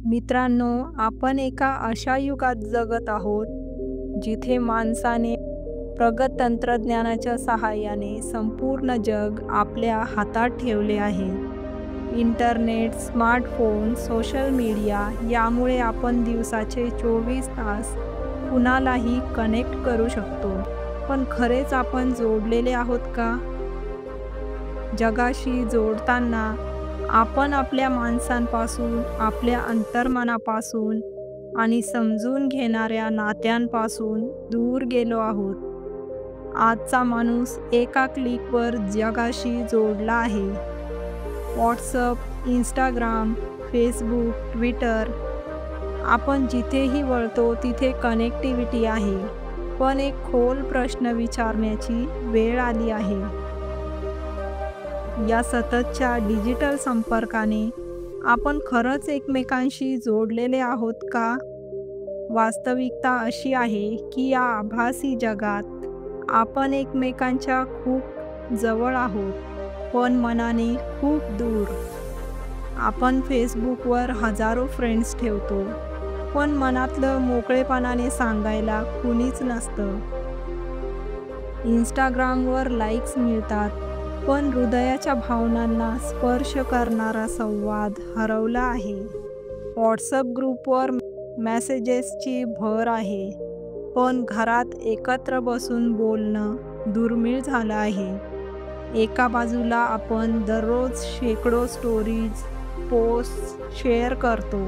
मित्रांनो, आपण एका अशा युगात जगत आहोत जिथे माणसाने प्रगत तंत्रज्ञानाच्या सहाय्याने संपूर्ण जग आपल्या हातात ठेवले आहे. इंटरनेट, स्मार्टफोन, सोशल मीडिया यामुळे आपण दिवसाचे 24 तास कुणालाही कनेक्ट करू शकतो. पण खरेच आपण जोडलेले आहोत का? जगाशी जोडताना आपण आपल्या माणसांपासून, आपल्या अंतर्मनापासून आणि समजून घेणाऱ्या नात्यांपासून दूर गेलो आहोत. आजचा माणूस एका क्लिकवर जगाशी जोडला आहे. WhatsApp, Instagram, Facebook, Twitter आपण जिथेही वळतो तिथे कनेक्टिव्हिटी आहे. पण एक खोल प्रश्न विचारण्याची वेळ आली आहे. या सततच्या डिजिटल संपर्काने आपण खरंच एकमेकांशी जोडलेले आहोत का? वास्तविकता अशी आहे की या आभासी जगात आपण एकमेकांच्या खूप जवळ आहोत, पण मनाने खूप दूर. आपण फेसबुकवर हजारो फ्रेंड्स ठेवतो, पण मनातलं मोकळेपणाने सांगायला कुणीच नसतं. इंस्टाग्रामवर लाईक्स मिळतात, पण हृदयाच्या भावनांना स्पर्श करणारा संवाद हरवला आहे. व्हॉट्सअप ग्रुपवर मेसेजेसची भर आहे, पण घरात एकत्र बसून बोलणं दुर्मिळ झालं आहे. एका बाजूला आपण दररोज शेकडो स्टोरीज, पोस्ट शेअर करतो,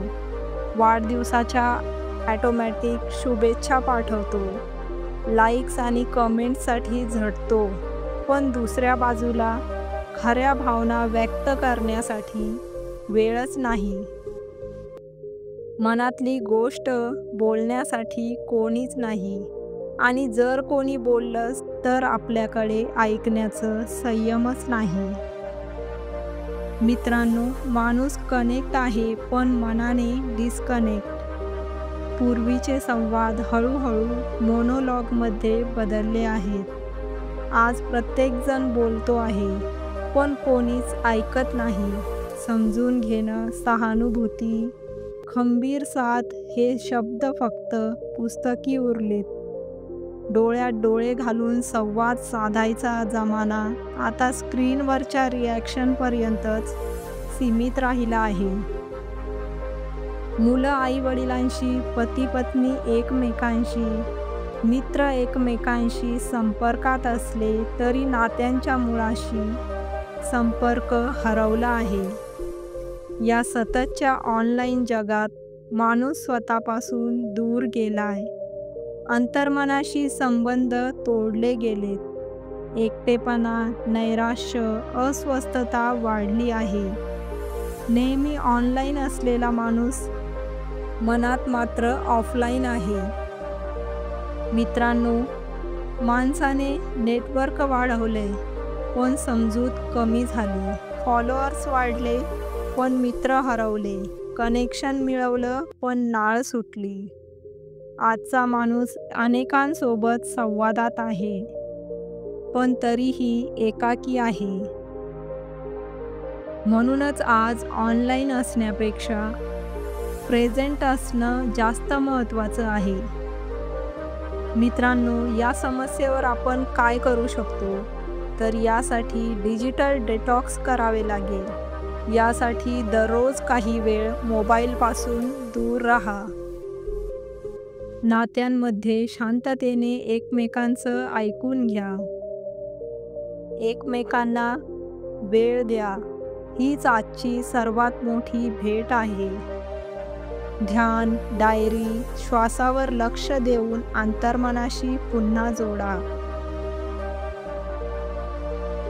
वाढदिवसाच्या ऑटोमॅटिक शुभेच्छा पाठवतो, लाईक्स आणि कमेंट्ससाठी झटतो, पण दुसऱ्या बाजूला खऱ्या भावना व्यक्त करण्यासाठी वेळच नाही. मनातली गोष्ट बोलण्यासाठी कोणीच नाही, आणि जर कोणी बोललंच तर आपल्याकडे ऐकण्याचं संयमच नाही. मित्रांनो, माणूस कनेक्ट आहे पण मनाने डिस्कनेक्ट. पूर्वीचे संवाद हळूहळू मोनोलॉगमध्ये बदलले आहेत. आज प्रत्येकजण बोलतो आहे, पण कोणीच ऐकत नाही. समजून घेणं, सहानुभूती, खंबीर साथ हे शब्द फक्त पुस्तकी उरलेत. डोळ्यात डोळे घालून संवाद साधायचा जमाना आता स्क्रीनवरच्या रिॲक्शनपर्यंतच सीमित राहिला आहे. मुलं आई-वडिलांशी, पती-पत्नी एकमेकांशी, मित्र एकमेकांशी संपर्कात असले तरी नात्यांच्या मुळाशी संपर्क हरवला आहे. या सततच्या ऑनलाईन जगात माणूस स्वतःपासून दूर गेलाय. अंतर्मनाशी संबंध तोडले गेलेत. एकटेपणा, नैराश्य, अस्वस्थता वाढली आहे. नेहमी ऑनलाईन असलेला माणूस मनात मात्र ऑफलाईन आहे. मित्रांनो, माणसाने नेटवर्क वाढवले, पण समजूत कमी झाली. फॉलोअर्स वाढले, पण मित्र हरवले. कनेक्शन मिळवलं, पण नाळ सुटली. आजचा माणूस अनेकांसोबत संवादात आहे, पण तरीही एकाकी आहे. म्हणूनच आज ऑनलाईन असण्यापेक्षा प्रेझेंट असणं जास्त महत्त्वाचं आहे. मित्रांनो, या समस्येवर आपण काय करू शकतो? तर यासाठी डिजिटल डिटॉक्स करावे लागेल. यासाठी दररोज काही वेळ मोबाईलपासून दूर राहा. नात्यांमध्ये शांततेने एकमेकांचं ऐकून घ्या. एकमेकांना वेळ द्या. हीच आजची सर्वात मोठी भेट आहे. ध्यान, डायरी, श्वासावर लक्ष देऊन अंतर्मनाशी पुन्हा जोडा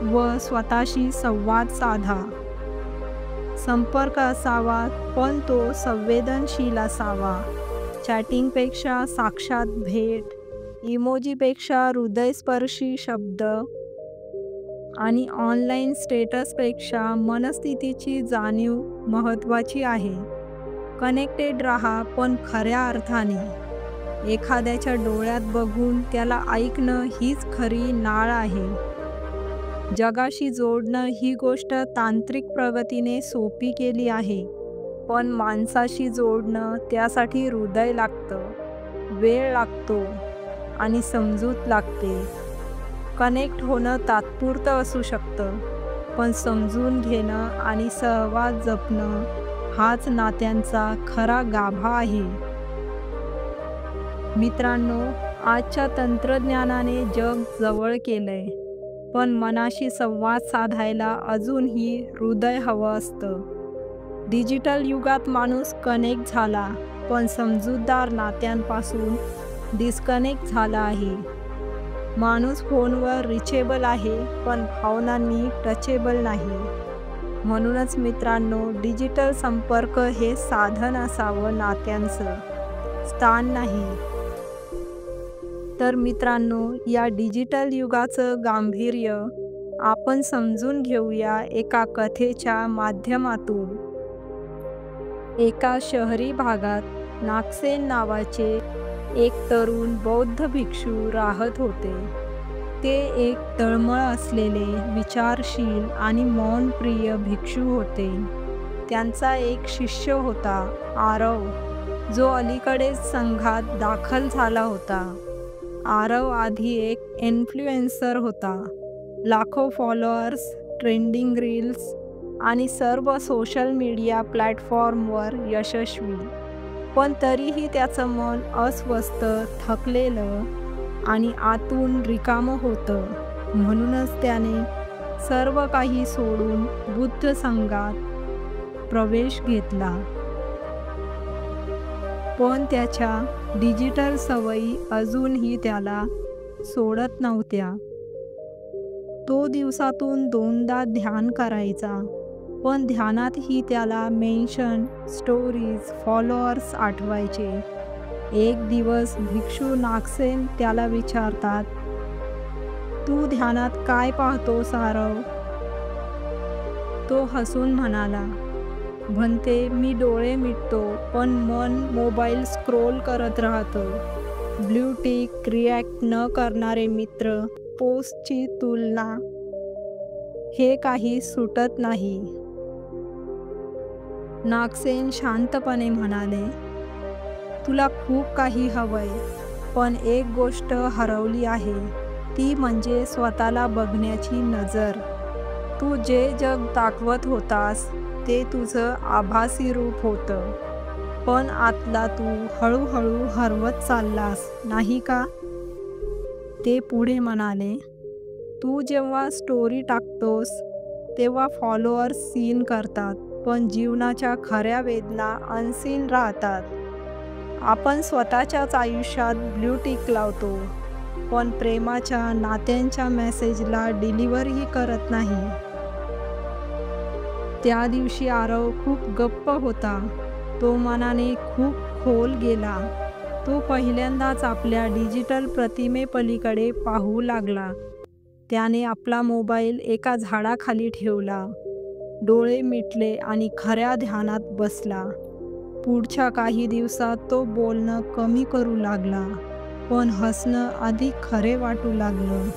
व स्वतःशी संवाद साधा. संपर्क असावा, पण तो संवेदनशील असावा. चॅटिंगपेक्षा साक्षात भेट, इमोजीपेक्षा हृदयस्पर्शी शब्द आणि ऑनलाईन स्टेटसपेक्षा मनस्थितीची जाणीव महत्त्वाची आहे. कनेक्टेड राहा, पण खऱ्या अर्थाने. एखाद्याच्या डोळ्यात बघून त्याला ऐकणं हीच खरी नाळ आहे. जगाशी जोडणं ही गोष्ट तांत्रिक प्रगतीने सोपी केली आहे, पण माणसाशी जोडणं त्यासाठी हृदय लागतं, वेळ लागतो आणि समजूत लागते. कनेक्ट होणं तात्पुरतं असू शकतं, पण समजून घेणं आणि सहवास जपणं हाच नात्यांचा खरा गाभा आहे. मित्रांनो, आजच्या तंत्रज्ञानाने जग जवळ केलंय, पण मनाशी संवाद साधायला अजूनही हृदय हवं असतं. डिजिटल युगात माणूस कनेक्ट झाला, पण समजूतदार नात्यांपासून डिस्कनेक्ट झाला आहे. माणूस फोनवर रिचेबल आहे, पण भावनांनी टचेबल नाही. म्हणूनच मित्रांनो, डिजिटल संपर्क हे साधन असावं, नात्यांचं स्थान नाही. तर मित्रांनो, या डिजिटल युगाचं गांभीर्य आपण समजून घेऊया एका कथेच्या माध्यमातून. एका शहरी भागात नागसेन नावाचे एक तरुण बौद्ध भिक्षू राहत होते. ते एक तळमळ असलेले, विचारशील आणि मौनप्रिय भिक्षू होते. त्यांचा एक शिष्य होता, आरव, जो अलीकडेच संघात दाखल झाला होता. आरव आधी एक इन्फ्लुएन्सर होता. लाखो फॉलोअर्स, ट्रेंडिंग रील्स आणि सर्व सोशल मीडिया प्लॅटफॉर्मवर यशस्वी. पण तरीही त्याचं मन अस्वस्थ, थकलेलं आणि आतून रिकामं होतं. म्हणूनच त्याने सर्व काही सोडून बुद्ध संघात प्रवेश घेतला. पण त्याच्या डिजिटल सवयी अजूनही त्याला सोडत नव्हत्या. तो दिवसातून 2दा ध्यान करायचा, पण ध्यानातही त्याला मेन्शन, स्टोरीज, फॉलोअर्स आठवायचे. एक दिवस भिक्षू नागसेन त्याला विचारतात, "तू ध्यानात काय पाहतोस आरव?" तो हसून म्हणाला, "भन्ते, मी डोळे मिटतो, पण मन मोबाईल स्क्रोल करत राहतो. ब्ल्यू टिक, रिॲक्ट न करणारे मित्र, पोस्टची तुलना, हे काही सुटत नाही." नागसेन शांतपणे म्हणाले, "तुला खूप काही हवंय, पण एक गोष्ट हरवली आहे, ती म्हणजे स्वतःला बघण्याची नजर. तू जे जग दाखवत होतास ते तुझं आभासी रूप होतं, पण आतला तू हळूहळू हरवत चाललास, नाही का?" ते पुढे म्हणाले, "तू जेव्हा स्टोरी टाकतोस तेव्हा फॉलोअर्स सीन करतात, पण जीवनाच्या खऱ्या वेदना अनसीन राहतात. आपण स्वतःच्याच आयुष्यात ब्ल्यू टिक लावतो, पण प्रेमाच्या, नात्यांच्या मेसेजला डिलिव्हरही करत नाही." त्या दिवशी आरव खूप गप्प होता. तो मनाने खूप खोल गेला. तो पहिल्यांदाच आपल्या डिजिटल प्रतिमेपलीकडे पाहू लागला. त्याने आपला मोबाईल एका झाडाखाली ठेवला, डोळे मिटले आणि खऱ्या ध्यानात बसला. पुढच्या काही दिवसात तो बोलणं कमी करू लागला, पण हसणं अधिक खरे वाटू लागलं.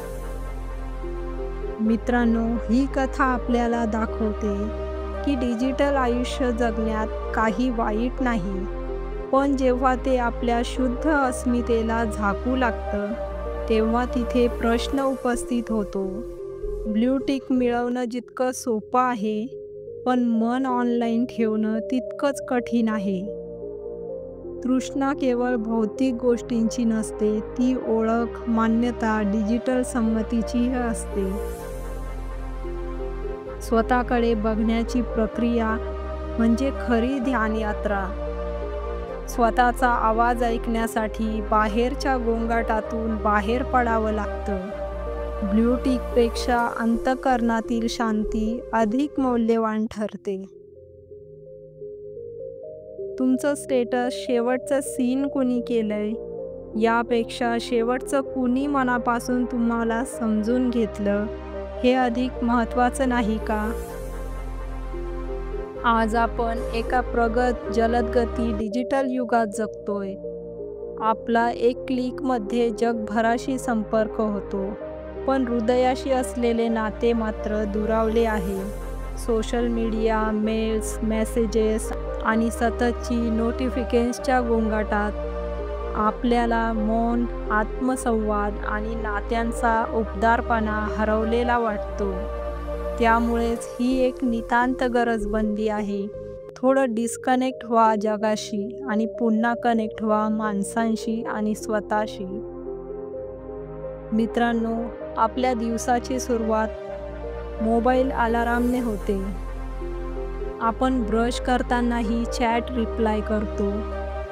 मित्रांनो, ही कथा आपल्याला दाखवते की डिजिटल आयुष्य जगण्यात काही वाईट नाही, पण जेव्हा ते आपल्या शुद्ध अस्मितेला झाकू लागतं, तेव्हा तिथे प्रश्न उपस्थित होतो. ब्ल्यू टिक मिळवणं जितकं सोपं आहे, पण मन ऑनलाईन ठेवणं तितकंच कठीण आहे. तृष्णा केवळ भौतिक गोष्टींची नसते, ती ओळख, मान्यता, डिजिटल संमतीचीही असते. स्वतःकडे बघण्याची प्रक्रिया म्हणजे खरी ध्यानयात्रा. स्वतःचा आवाज ऐकण्यासाठी बाहेरच्या गोंगाटातून बाहेर पडावं लागतं. ब्ल्यू टिकपेक्षा अंतःकरणातील शांती अधिक मौल्यवान ठरते. तुमचं स्टेटस, शेवटचं सीन कुणी केलंय, यापेक्षा शेवटचं कुणी मनापासून तुम्हाला समजून घेतलं, हे अधिक महत्त्वाचं नाही का? आज आपण एका प्रगत, जलदगती डिजिटल युगात जगतोय. आपला एक क्लिकमध्ये जगभराशी संपर्क होतो, पण हृदयाशी असलेले नाते मात्र दुरावले आहे. सोशल मीडिया, मेल्स, मेसेजेस आणि सततची नोटिफिकेशनच्या गोंगाटात आपल्याला मौन, आत्मसंवाद आणि नात्यांचा उबदारपणा हरवलेला वाटतो. त्यामुळेच ही एक नितांत गरज बनली आहे. थोडं डिस्कनेक्ट व्हा जगाशी आणि पुन्हा कनेक्ट व्हा माणसांशी आणि स्वतःशी. मित्रांनो, आपल्या दिवसाची सुरुवात मोबाईल अलार्मने होते. आपण ब्रश करतानाही चॅट रिप्लाय करतो,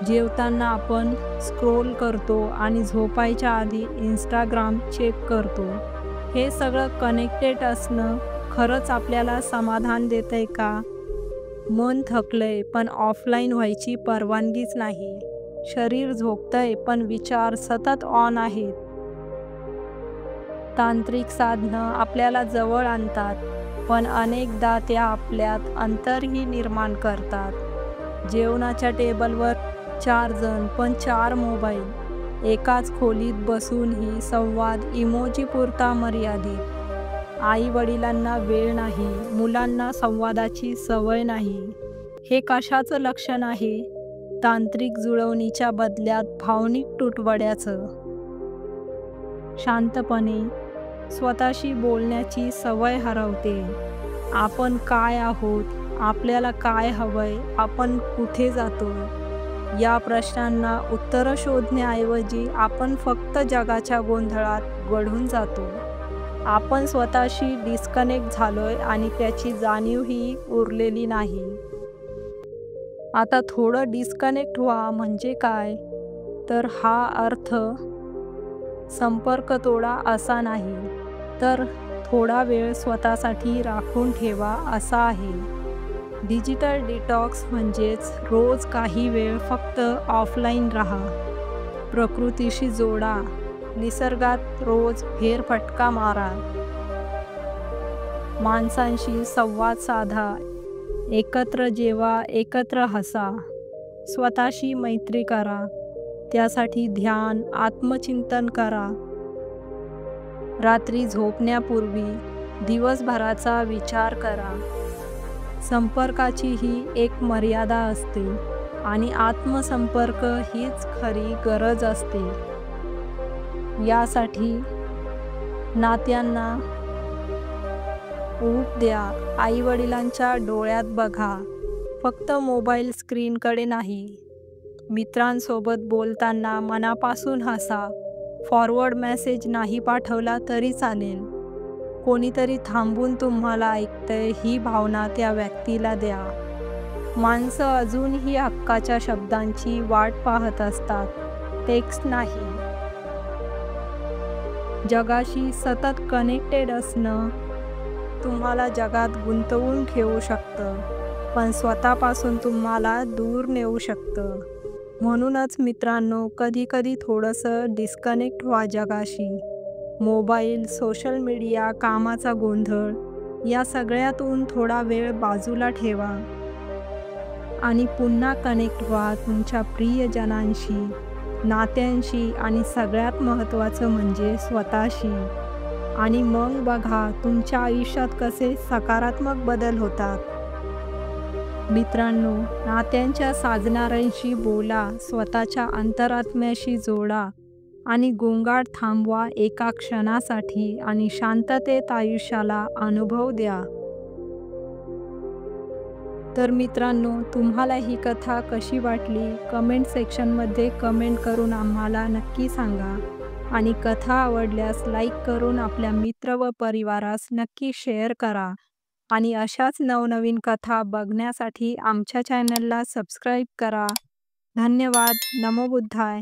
जेवताना आपण स्क्रोल करतो आणि झोपायच्या आधी इंस्टाग्राम चेक करतो. हे सगळं कनेक्टेड असणं खरंच आपल्याला समाधान देतंय का? मन थकलंय पण ऑफलाईन व्हायची परवानगीच नाही. शरीर झोपतंय पण विचार सतत ऑन आहेत. तांत्रिक साधनं आपल्याला जवळ आणतात, पण अनेकदा त्या आपल्यात अंतरही निर्माण करतात. जेवणाच्या टेबलवर 4 जण पण 4 मोबाईल. एकाच खोलीत बसूनही संवाद इमोजीपुरता मर्यादित. आई-वडिलांना वेळ नाही, मुलांना संवादाची सवय नाही. हे कशाचं लक्षण आहे? तांत्रिक जुळवणीच्या बदल्यात भावनिक तुटवड्याचं. शांतपणे स्वतःशी बोलण्याची सवय हरवते. आपण काय आहोत? आपल्याला काय हवंय? आपण कुठे जातोय? या प्रश्नांना उत्तरं शोधण्याऐवजी आपण फक्त जगाच्या गोंधळात गढून जातो. आपण स्वतःशी डिस्कनेक्ट झालोय आणि त्याची जाणीवही उरलेली नाही. आता थोडं डिस्कनेक्ट व्हा म्हणजे काय? तर हा अर्थ संपर्क तोडा असा नाही, तर थोडा वेळ स्वतःसाठी राखून ठेवा असा आहे. डिजिटल डिटॉक्स म्हणजेच रोज काही वेळ फक्त ऑफलाईन राहा. प्रकृतीशी जोडा. निसर्गात रोज फेरफटका मारा. माणसांशी संवाद साधा. एकत्र जेवा, एकत्र हसा. स्वतःशी मैत्री करा. त्यासाठी ध्यान, आत्मचिंतन करा. रात्री झोपण्यापूर्वी दिवसभराचा विचार करा. संपर्काची ही एक मर्यादा असते आणि आत्मसंपर्क हीच खरी गरज असते. यासाठी नात्यांना ऊब द्या. आई-वडिलांच्या डोळ्यात बघा, फक्त मोबाईल स्क्रीनकडे नाही. मित्रांसोबत बोलताना मनापासून हसा. फॉरवर्ड मेसेज नाही पाठवला तरी चालेल. कोणीतरी थांबून तुम्हाला ऐकतंय ही भावना त्या व्यक्तीला द्या. माणसं अजूनही हक्काच्या शब्दांची वाट पाहत असतात, टेक्स्ट नाही. जगाशी सतत कनेक्टेड असणं तुम्हाला जगात गुंतवून ठेवू शकतं, पण स्वतःपासून तुम्हाला दूर नेऊ शकतं. म्हणूनच मित्रांनो, कधी-कधी थोडंसं डिस्कनेक्ट व्हा जगाशी. मोबाईल, सोशल मीडिया, कामाचा गोंधळ या सगळ्यातून थोडा वेळ बाजूला ठेवा आणि पुन्हा कनेक्ट व्हा तुमच्या प्रियजनांशी, नात्यांशी आणि सगळ्यात महत्त्वाचं म्हणजे स्वतःशी. आणि मग बघा तुमच्या आयुष्यात कसे सकारात्मक बदल होतात. मित्रांनो, नात्यांच्या साजणाऱ्यांशी बोला, स्वतःच्या अंतरात्म्याशी जोडा आणि गोंगाट थांबवा एका क्षणासाठी आणि शांततेत आयुष्याला अनुभव द्या. तर मित्रांनो, तुम्हाला ही कथा कशी वाटली? कमेंट सेक्शनमध्ये कमेंट करून आम्हाला नक्की सांगा. आणि कथा आवडल्यास लाईक करून आपल्या मित्र व परिवारास नक्की शेअर करा. आणि अशाच नवनवीन कथा बघण्यासाठी आमच्या चॅनलला सबस्क्राईब करा. धन्यवाद. नमो बुद्धाय.